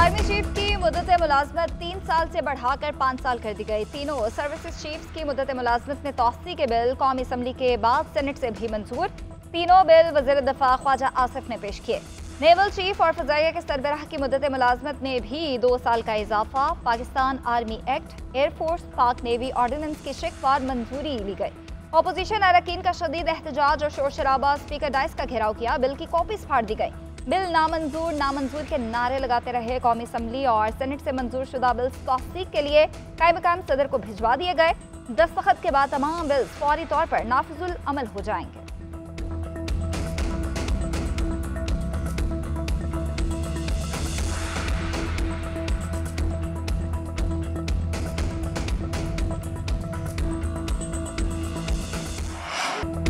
Army chief की मुद्दत मुलाजमत 3 साल से बढ़ाकर 5 साल कर दी गई। तीनों सर्विसेज चीफ्स की मुद्दत मुलाजमत में तौसी के बिल कौमी असम्बली के बाद सेनेट से भी मंजूर। तीनों बिल वज़ीर दफा ख्वाजा आसिफ ने पेश किए। नेवल चीफ और फजाइया के सरबराह की मुद्दत मुलाजमत में भी 2 साल का इजाफा। पाकिस्तान आर्मी एक्ट, एयरफोर्स, पाक नेवी ऑर्डिनेंस की शिकवार मंजूरी ली गई। अपोजिशन अरकान का शदीद एहतजाज और शोर शराबा, स्पीकर डाइस का घेराव किया, बिल की कॉपीज फाड़ दी गई। बिल नामंजूर नामंजूर के नारे लगाते रहे। कौमी असम्बली और सेनेट से मंजूर शुदा बिल तौसीक के लिए कायम मकाम सदर को भिजवा दिए गए। दस्तखत के बाद तमाम बिल फौरी तौर पर नाफिजुल अमल हो जाएंगे।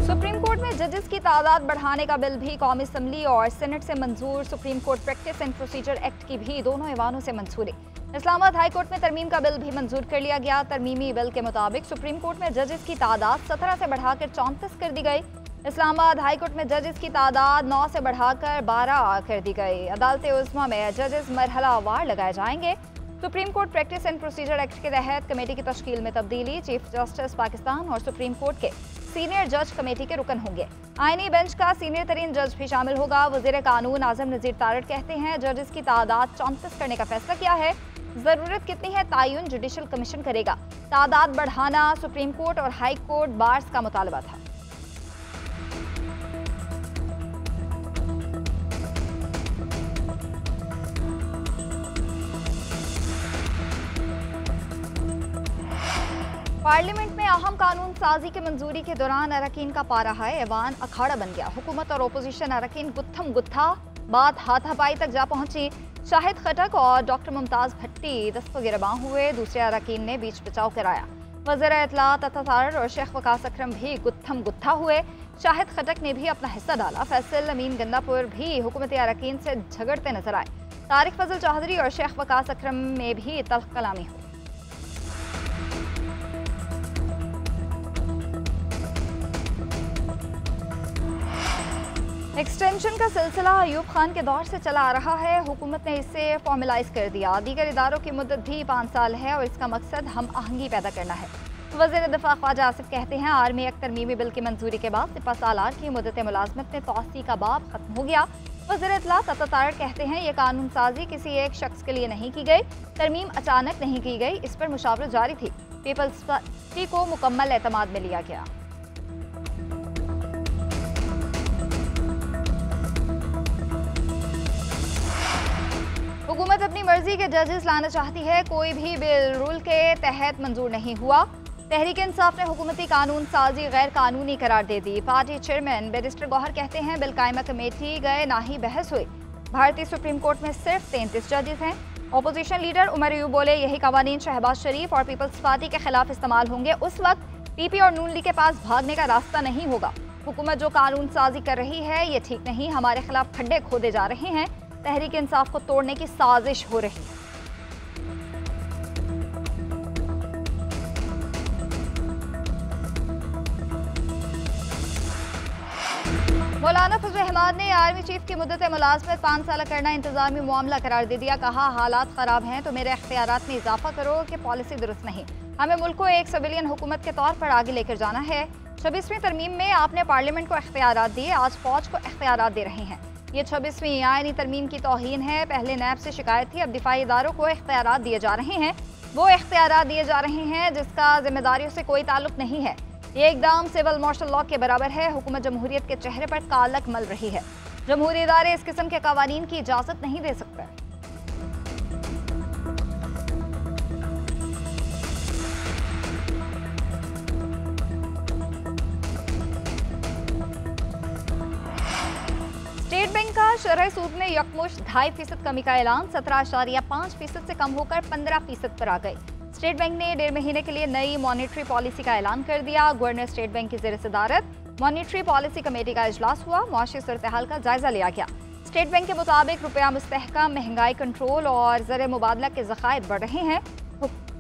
सुप्रीम कोर्ट में जजेस की तादाद बढ़ाने का बिल भी कौमी असम्बली और सेनेट से मंजूर। Supreme court practice and procedure act की भी दोनों ऐवानों से मंजूरी। इस्लामाबाद हाई कोर्ट में तरमीम का बिल भी मंजूर कर लिया गया। तरमीमी बिल के मुताबिक सुप्रीम कोर्ट में जजेस की तादाद 17 से बढ़ाकर 34 कर दी गई। इस्लामाबाद हाई कोर्ट में जजेस की तादाद 9 से बढ़ाकर 12 कर दी गई। अदालत उज़्मा में जजेस मरहला वार लगाए जाएंगे। Supreme court practice and procedure act के तहत कमेटी की तश्कील में तब्दीली। चीफ जस्टिस पाकिस्तान और सुप्रीम कोर्ट के सीनियर जज कमेटी के रुकन होंगे। आईनी बेंच का सीनियर तरीन जज भी शामिल होगा। वजीर कानून आजम नजीर तारड़ कहते हैं जजेस की तादाद 34 करने का फैसला किया है। जरूरत कितनी है तायुन जुडिशल कमीशन करेगा। तादाद बढ़ाना सुप्रीम कोर्ट और हाई कोर्ट बार्स का मुतालबा था। पार्लियामेंट में अहम कानून साजी के मंजूरी के दौरान अरकान का पारा है ऐवान अखाड़ा बन गया। हुकूमत और ओपोजिशन अरकान गुत्थम गुत्था, बात हाथापाई तक जा पहुंची। शाहिद खटक और डॉक्टर मुमताज भट्टी दस्तगिरबां हुए। दूसरे अरकान ने बीच बचाव कराया। वज़ीर इत्तलात तारड़ और शेख वकास अकरम भी गुत्थम गुत्था हुए। शाहिद खटक ने भी अपना हिस्सा डाला। फैसल अमीन गंदापुर भी हुकूमती अरकान से झगड़ते नजर आए। तारिक फजल चौधरी और शेख वकास अकरम में भी तल्ख कलामी हुई। एक्सटेंशन का सिलसिला अयूब खान के दौर से चला आ रहा है। हुकूमत ने इसे फॉर्मलाइज कर दिया। दीगर इदारों की मुद्दत भी 5 साल है और इसका मकसद हम आहंगी पैदा करना है। वज़ीर दफा ख्वाजा आसिफ कहते हैं आर्मी एक्ट तरमीमी बिल की मंजूरी के बाद सिपा सालार की मुद्दत मुलाजमत में तौसी का बाब खत्म हो गया। वज़ीर इत्तलात तारड़ कहते हैं ये कानून साजी किसी एक शख्स के लिए नहीं की गई, तरमीम अचानक नहीं की गई, इस पर मुशावरत जारी थी। पीपल्स पार्टी को मुकम्मल एतमाद में लिया गया। हुकूमत अपनी मर्जी के जजेस लाना चाहती है। कोई भी बिल रूल के तहत मंजूर नहीं हुआ। तहरीक इंसाफ ने हुकूमती कानून साजी गैर कानूनी करार दे दी। पार्टी चेयरमैन बैरिस्टर गौहर कहते हैं बिल कायमा कमेटी गए ना ही बहस हुई। भारतीय सुप्रीम कोर्ट में सिर्फ 33 जजेस हैं। अपोजिशन लीडर उमर अयूब बोले यही कवानीन शहबाज शरीफ और पीपल्स पार्टी के खिलाफ इस्तेमाल होंगे। उस वक्त पीपी और नून लीग के पास भागने का रास्ता नहीं होगा। हुकूमत जो कानून साजी कर रही है ये ठीक नहीं, हमारे खिलाफ खड्डे खोदे जा रहे हैं, तहरीक इंसाफ को तोड़ने की साजिश हो रही है। मौलाना फजल रहमान ने आर्मी चीफ की मुद्दत मुलाजमत 5 साल करना इंतजामी मामला करार दे दिया। कहा हालात खराब हैं तो मेरे अख्तियारात में इजाफा करो कि पॉलिसी दुरुस्त नहीं। हमें मुल्क को एक सिविलियन हुकूमत के तौर पर आगे लेकर जाना है। 26वीं तरमीम में आपने पार्लियामेंट को अख्तियारात दिए, आज फौज को अख्तियारात दे रहे हैं। ये 26वीं आईनी तरमीम की तौहीन है। पहले नैब से शिकायत थी, अब दिफाई इदारों को इख्तियारात दिए जा रहे हैं। वो इख्तियारात दिए जा रहे हैं जिसका जिम्मेदारियों से कोई ताल्लुक नहीं है। ये एकदम सिविल मार्शल लॉ के बराबर है। हुकूमत जमहूरियत के चेहरे पर कालक मल रही है। जमहूरी इदारे इस किस्म के कवानीन की इजाजत नहीं दे सकते। स्टेट बैंक का शरह सूद में यकमुश्त 2.5% कमी का ऐलान। 17.5% से कम होकर 15% पर आ गई। स्टेट बैंक ने 1.5 महीने के लिए नई मॉनेटरी पॉलिसी का ऐलान कर दिया। गवर्नर स्टेट बैंक की ज़ेर सदारत मॉनेटरी पॉलिसी कमेटी का इजलास हुआ। मुआशी सूरत-ए-हाल का जायजा लिया गया। स्टेट बैंक के मुताबिक रुपया मुस्तहकम, महंगाई कंट्रोल और ज़र मुबादला के ज़खायर बढ़ रहे हैं।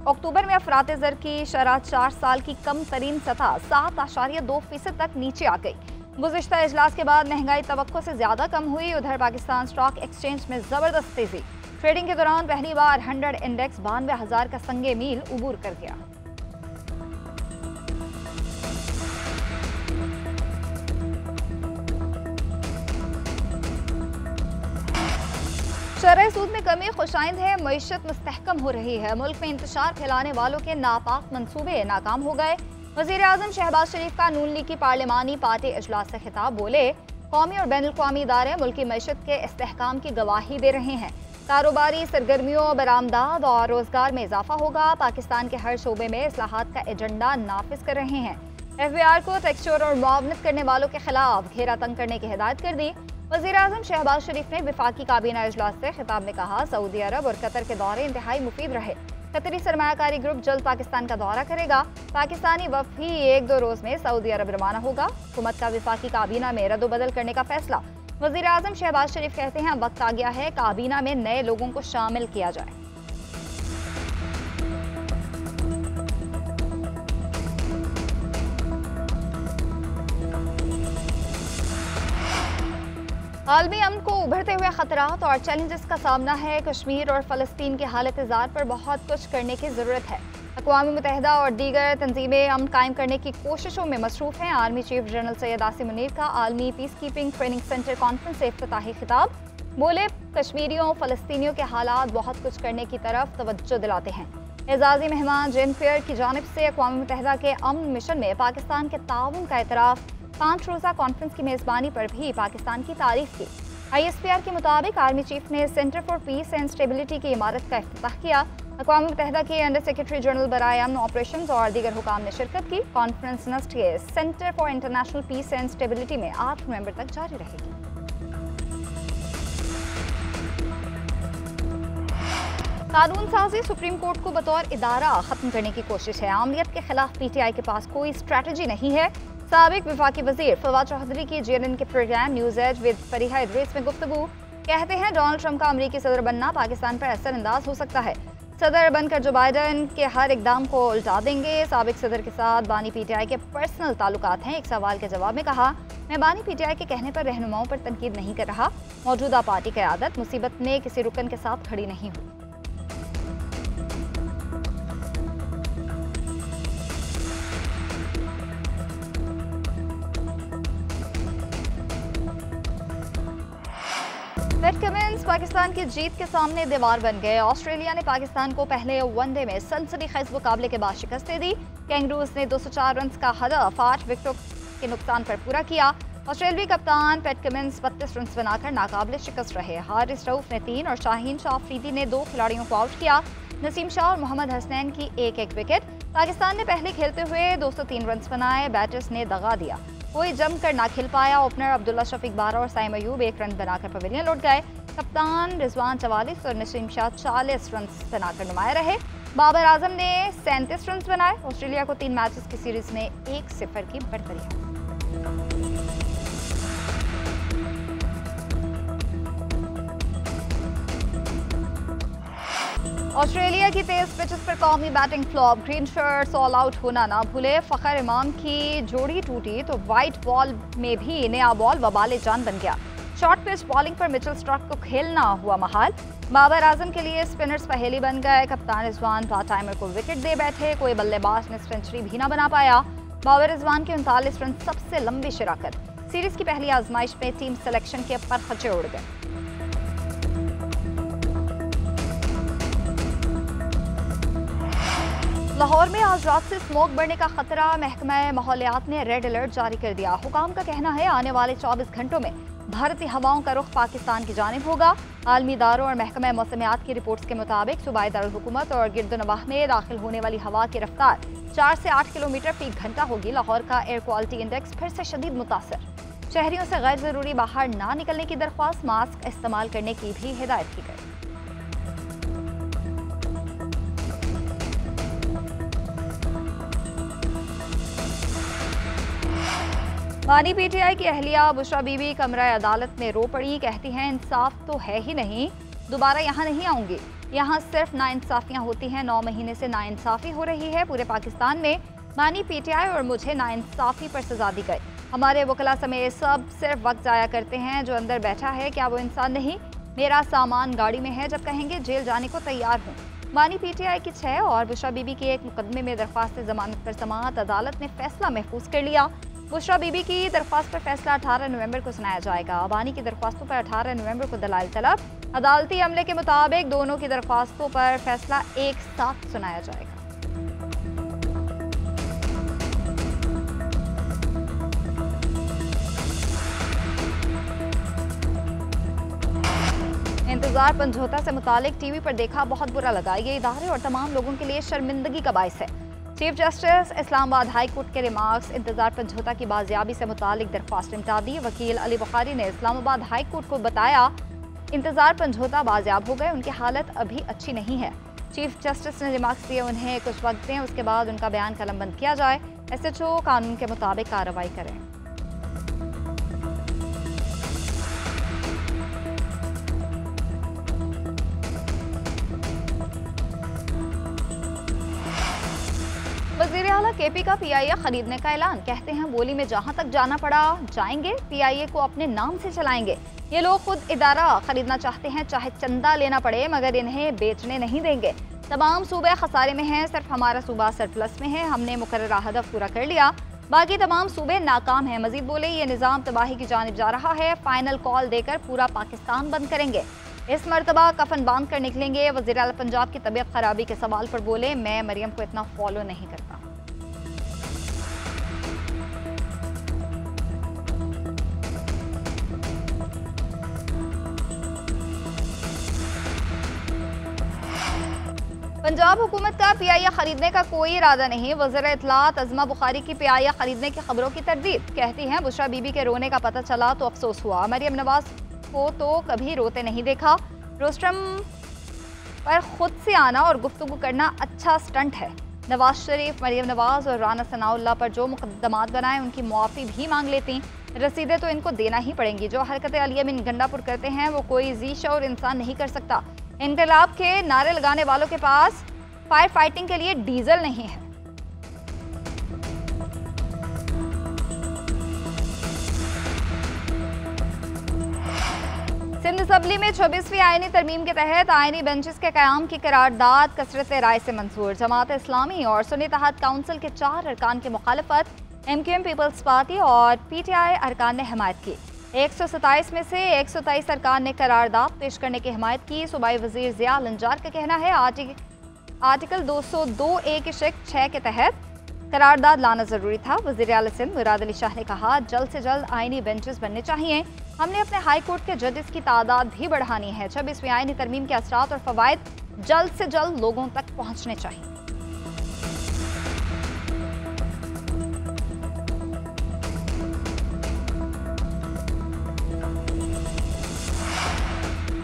अक्टूबर में अफरात ज़र की शरह 4 साल की कम तरीन सतह 7.2% तक नीचे आ गई। गुज़िश्ता इजलास के बाद महंगाई तवक्को से ज़्यादा कम हुई। उधर पाकिस्तान स्टॉक एक्सचेंज में ज़बरदस्त तेज़ी। ट्रेडिंग के दौरान पहली बार 100 इंडेक्स 92,000 का संगे मील उबूर कर गया। शरह सूद में कमी खुशाइंद है, मईशत मुस्तहकम हो रही है। मुल्क में इंतशार फैलाने वालों के नापाक मंसूबे नाकाम हो गए। वज़ीर आज़म शहबाज शरीफ का नून लीग की पार्लिमानी पार्टी इजलास से खिताब, बोले कौमी और बैनुल अक़वामी इदारे मुल्क की मईशत के इस्तेहकाम की गवाही दे रहे हैं। कारोबारी सरगर्मियों, बरामदात और रोजगार में इजाफा होगा। पाकिस्तान के हर शोबे में इस्लाहात का एजेंडा नाफिज कर रहे हैं। FBI को टेक्सचर और मुआवनत करने वालों के खिलाफ घेरा तंग करने की हिदायत कर दी। वज़ीर आज़म शहबाज शरीफ ने वफाकी काबीना इजलास से खिताब में कहा, सऊदी अरब और कतर के दौरे इंतहाई मुफीद रहे। कतरी सरमायाकारी ग्रुप जल्द पाकिस्तान का दौरा करेगा। पाकिस्तानी वफ़द भी 1-2 रोज में सऊदी अरब रवाना होगा। हुकूमत का वफाकी काबीना में रद्द-बदल करने का फैसला। वज़ीर आज़म शहबाज शरीफ कहते हैं, वक्त आ गया है काबीना में नए लोगों को शामिल किया जाए। आलमी अमन को उभरते हुए खतरात और चैलेंजेस का सामना है। कश्मीर और फ़लस्तीन की हालत ज़ार पर बहुत कुछ करने की ज़रूरत है। अक़वाम मुत्तहिदा और दीगर तंजीमें अमन कायम करने की कोशिशों में मसरूफ़ हैं। Army chief general Syed Asim Munir का आलमी peace keeping training centre conference से इफ्तिताही खिताब, बोले कश्मीरियों फ़लस्तीनियों के हालात बहुत कुछ करने की तरफ तवज्जो दिलाते हैं। एजाज़ी मेहमान जेन फेयर की जानिब से अक़वाम मुत्तहिदा के अमन मिशन में पाकिस्तान के ताउन का एतराफ़। 5 रोज़ा कॉन्फ्रेंस की मेज़बानी पर भी पाकिस्तान की तारीफ की। ISPR के मुताबिक आर्मी चीफ ने centre for piece and stability की इमारत का इफ्तिताह किया। अक़वाम मुत्तहिदा के अंडर सेक्रेटरी जनरल बराए अमन ऑपरेशंस और दीगर हुकाम ने शिरकत की। कॉन्फ्रेंस नस्ट के Centre for International Peace and Stability में 8 नवंबर तक जारी रहेगी। कानून साजी सुप्रीम कोर्ट को बतौर इदारा खत्म करने की कोशिश है। आमलियत के खिलाफ PTI के पास कोई स्ट्रैटेजी नहीं है। साबिक वफाकी वजीर फवाद चौधरी की GNN के programme News Edge with Fareeha Idrees में गुफ्तगू, कहते हैं डोनाल्ड ट्रंप का अमरीकी सदर बनना पाकिस्तान पर असरअंदाज हो सकता है। सदर बनकर जो बाइडन के हर इकदाम को उल्टा देंगे। साबिक सदर के साथ बानी PTI के पर्सनल ताल्लुकात हैं। एक सवाल के जवाब में कहा, मैं बानी PTI के कहने पर रहनुमाओं पर तनकीद नहीं कर रहा। मौजूदा पार्टी क़यादत मुसीबत में किसी रुकन के साथ खड़ी नहीं हुई। पैट कमिंस पाकिस्तान की जीत के सामने दीवार बन गए। ऑस्ट्रेलिया ने पाकिस्तान को पहले वनडे में सनसनीखेज मुकाबले के बाद शिकस्त दे दी। कैंगरूज ने 204 रन का हदफ 8 विकेटों के नुकसान पर पूरा किया। ऑस्ट्रेलियाई कप्तान पैट कमिंस 32 रन बनाकर नाकाबिले शिकस्त रहे। हारिस रऊफ ने 3 और शाहीन शाह अफरीदी ने 2 खिलाड़ियों को आउट किया। नसीम शाह और मोहम्मद हसनैन की एक विकेट। पाकिस्तान ने पहले खेलते हुए 203 रन बनाए। बैटर्स ने दगा दिया, कोई जमकर ना खेल पाया। ओपनर अब्दुल्ला शफीक 12 और साइम अयूब 1 रन बनाकर पवेलियन लौट गए। कप्तान रिजवान 44 और नसीम शाह 40 रन बनाकर नुमाया रहे। बाबर आजम ने 37 रन बनाए। ऑस्ट्रेलिया को 3 मैचेस की सीरीज में 1-0 की बढ़तरी है। ऑस्ट्रेलिया की तेज पिचेस पर कौमी batting flop. Green shirts all out होना ना भूले। फ़खर इमाम की जोड़ी टूटी तो वाइट बॉल में भी नया बॉल वबाले जान बन गया। शॉर्ट पिच बॉलिंग पर मिचेल स्टार्क को खेलना हुआ महाल। बाबर आजम के लिए स्पिनर्स पहेली बन गए। कप्तान रिजवान पार्ट टाइमर को विकेट दे बैठे। कोई बल्लेबाज ने सेंचुरी भी ना बना पाया। बाबर रिजवान के 39 रन सबसे लंबी शिराकत। सीरीज की पहली आजमाइश में टीम सिलेक्शन के पर खचे उड़ गए। लाहौर में आज रात से स्मोक बढ़ने का खतरा। महकमा माहौलियात ने रेड अलर्ट जारी कर दिया। हुकाम का कहना है आने वाले 24 घंटों में भारतीय हवाओं का रुख पाकिस्तान की जानिब होगा। आलमी इदारों और महकमा मौसमियात की रिपोर्ट्स के मुताबिक सूबाई दारुल हुकूमत और गिरदोनवाह में दाखिल होने वाली हवा की रफ्तार 4 से 8 किलोमीटर फी घंटा होगी। लाहौर का एयर क्वालिटी इंडेक्स फिर से शदीद मुतासर। शहरियों से गैर जरूरी बाहर ना निकलने की दरख्वास्त, मास्क इस्तेमाल करने की भी हिदायत की गई। बानी PTI की अहलिया बुशरा बीबी कमरा अदालत में रो पड़ी। कहती हैं इंसाफ तो है ही नहीं, दोबारा यहाँ नहीं आऊँगी। यहाँ सिर्फ नाइंसाफियाँ होती हैं। 9 महीने से नाइंसाफ़ी हो रही है पूरे पाकिस्तान में। बानी PTI और मुझे नाइंसाफ़ी पर सजा दी गई। हमारे वकला समेत सब सिर्फ वक्त जाया करते हैं। जो अंदर बैठा है क्या वो इंसान नहीं? मेरा सामान गाड़ी में है, जब कहेंगे जेल जाने को तैयार हूँ। बानी पीटीआई की 6 और बुशरा बीबी के एक मुकदमे में दरख्वास्त जमानत पर समाअत, अदालत ने फैसला महफूज कर लिया। बुशरा बीबी की दरख्वास्त पर फैसला 18 नवंबर को सुनाया जाएगा। बानी की दरख्वास्तों पर 18 नवंबर को दलाइल तलब। अदालती अमले के मुताबिक दोनों की दरख्वास्तों पर फैसला एक साथ सुनाया जाएगा। इंतजार समझौता से मुतालिक टीवी पर देखा, बहुत बुरा लगा। ये इदारे और तमाम लोगों के लिए शर्मिंदगी का बाइस है। Chief justice Islamabad high court के रिमार्क्स। इंतजार समझौता की बाजियाबी से मुतालिक दरख्वास्त निपटा दी। वकील अली बुखारी ने इस्लामाबाद हाई कोर्ट को बताया इंतजार समझौता बाजियाब हो गए, उनकी हालत अभी अच्छी नहीं है। चीफ जस्टिस ने रिमार्क्स दिए उन्हें कुछ वक्त दें, उसके बाद उनका बयान कलमबंद किया जाए। SHO कानून के मुताबिक कार्रवाई करें। वज़ीर आला KP का PIA खरीदने का ऐलान। कहते हैं बोली में जहां तक जाना पड़ा जाएंगे, PIA को अपने नाम से चलाएंगे। ये लोग खुद इदारा खरीदना चाहते हैं, चाहे चंदा लेना पड़े, मगर इन्हें बेचने नहीं देंगे। तमाम सूबे खसारे में हैं, सिर्फ हमारा सूबा सरप्लस में है। हमने मुकर्ररा हदफ पूरा कर लिया, बाकी तमाम सूबे नाकाम हैं। मजीद बोले ये निज़ाम तबाही की जानिब जा रहा है, फाइनल कॉल देकर पूरा पाकिस्तान बंद करेंगे। इस मरतबा कफन बांध कर निकलेंगे। वज़ीर आला पंजाब की तबीयत खराबी के सवाल पर बोले, मैं मरियम को इतना फॉलो नहीं करता। पंजाब हुकूमत का PIA खरीदने का कोई इरादा नहीं। वज़ीर इत्तलात अज़मा बुखारी की PIA खरीदने की खबरों की तरदीद। कहती हैं बुशरा बीबी के रोने का पता चला तो अफसोस हुआ, मरियम नवाज को तो कभी रोते नहीं देखा। रोस्ट्रम पर खुद से आना और गुफ्तगू करना अच्छा स्टंट है। नवाज शरीफ, मरियम नवाज और राना सनाउल्लाह पर जो मुकदमात बनाए उनकी मुआफ़ी भी मांग लेती। रसीदें तो इनको देना ही पड़ेंगी। जो हरकतें अली अमीन गंडापुर करते हैं वो कोई जी शऊर इंसान नहीं कर सकता। इनकलाब के नारे लगाने वालों के पास फायर फाइटिंग के लिए डीजल नहीं है। सिंध असम्बली में 26वीं आईनी तरमीम के तहत आईनी बेंचेस के क़याम की करारदाद कसरत राय से मंजूर। जमात इस्लामी और सुन्नी इत्तेहाद काउंसिल के 4 अरकान की मुखालफत MQM पीपल्स पार्टी और PTI अरकान ने हिमायत की। 127 में से 123 अरकान ने करारदाद पेश करने की हिमायत की। सूबाई वजीर ज़िया लंजार का कहना है आर्टिकल 202A के शेक 6 के तहत करारदाद लाना जरूरी था। वज़ीर आला सिंध मुराद अली शाह ने कहा जल्द से जल्द आईनी बेंचेस बनने चाहिए। हमने अपने हाई कोर्ट के जजेस की तादाद भी बढ़ानी है। 26वीं आईनी तरमीम के असरात और फवायद जल्द से जल्द लोगों तक पहुँचने चाहिए।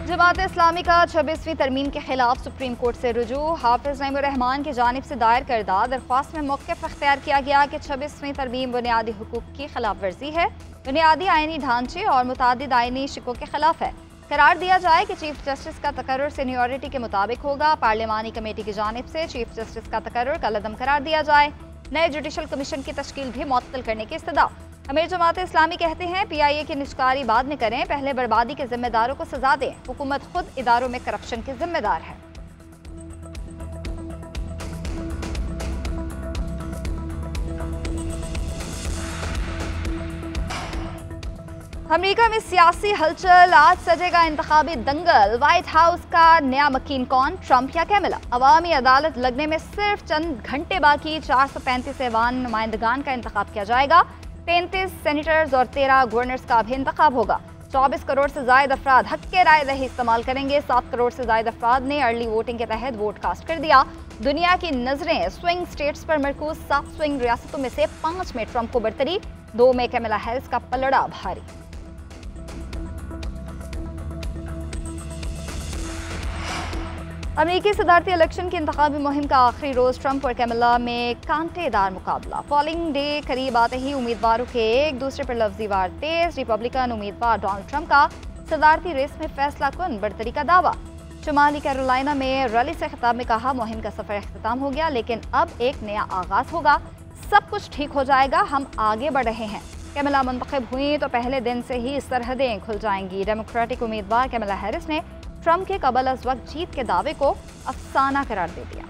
जमात इस्लामी का 26वीं तरमीम के खिलाफ सुप्रीम कोर्ट से रुजू। हाफिज नईमुर रहमान की जानिब से दायर करदा दरख्वास्त में मौक़िफ़ अख्तियार किया गया कि 26वीं तरमीम बुनियादी हुकूक की खिलाफ वर्जी है, बुनियादी आईनी ढांचे और मुतादिद आईनी शिकों के खिलाफ है। करार दिया जाए कि चीफ जस्टिस का तकर्रुर सीनियरिटी के मुताबिक होगा। पार्लिमानी कमेटी की जानिब से चीफ जस्टिस का तकर्रुर कलअदम करार दिया जाए। नए जुडिशल कमीशन की तश्कील भी मुअत्तल करने की इस्तदा। अमीर जमात इस्लामी कहते हैं PIA की निष्कारी बाद में करें, पहले बर्बादी के जिम्मेदारों को सजा दें। हुकूमत खुद इदारों में करप्शन की जिम्मेदार है। अमेरिका में सियासी हलचल, आज सजेगा इंतखाबी दंगल। व्हाइट हाउस का नया मकीन कौन, ट्रंप या कैमिला? अवामी अदालत लगने में सिर्फ चंद घंटे बाकी 435 ऐवान नुमाइंदगान का इंतखाब किया जाएगा। 33 सेनेटर्स और 13 गवर्नर्स का भी इंतखाब होगा। 24 करोड़ से ज्यादा अफराद हक के राय दही इस्तेमाल करेंगे। 7 करोड़ से ज्यादा अफराद ने अर्ली वोटिंग के तहत वोट कास्ट कर दिया। दुनिया की नजरें स्विंग स्टेट्स पर मरकूज। 7 स्विंग रियासतों में से 5 में ट्रंप को बरतरी, 2 में कैमिला हैरिस का पलड़ा भारी। अमेरिकी सदारती इलेक्शन की इंतखाबी मुहिम का आखिरी रोज ट्रंप और कैमिला में कांटेदार मुकाबला। पोलिंग डे करीब आते ही उम्मीदवारों के एक दूसरे पर लफ्जी वार तेज। रिपब्लिकन उम्मीदवार डोनाल्ड ट्रंप का सदारती रेस में फैसला कुन बढ़तरी का दावा। शुमाली कैरोलिना में रैली से खिताब में कहा मुहिम का सफर अख्तिताम हो गया, लेकिन अब एक नया आगाज होगा। सब कुछ ठीक हो जाएगा, हम आगे बढ़ रहे हैं। कैमला मुंतखब हुई तो पहले दिन से ही सरहदें खुल जाएंगी। डेमोक्रेटिक उम्मीदवार कैमला हैरिस ने ट्रंप के कबल अज वक्त जीत के दावे को अफसाना करार दे दिया।